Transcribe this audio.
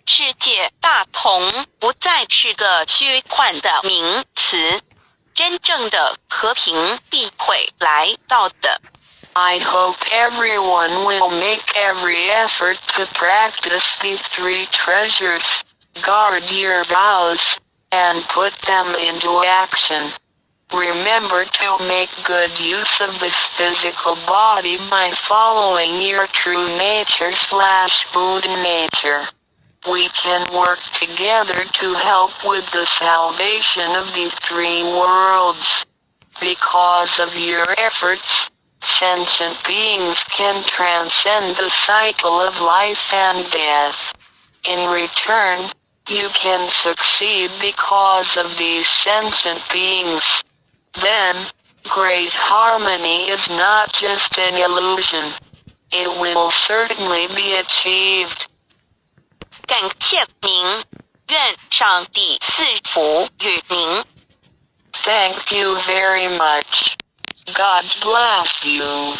世界大同不再是个虚幻的名词，真正的和平必会来到的。I hope everyone will make every effort to practice these three treasures, guard your vows, and put them into action. Remember to make good use of this physical body by following your true nature/Buddha nature. We can work together to help with the salvation of these three worlds. Because of your efforts, sentient beings can transcend the cycle of life and death. In return, you can succeed because of these sentient beings. Then, great harmony is not just an illusion. It will certainly be achieved. 感谢您，愿上帝赐福与您。Thank you very much. God bless you.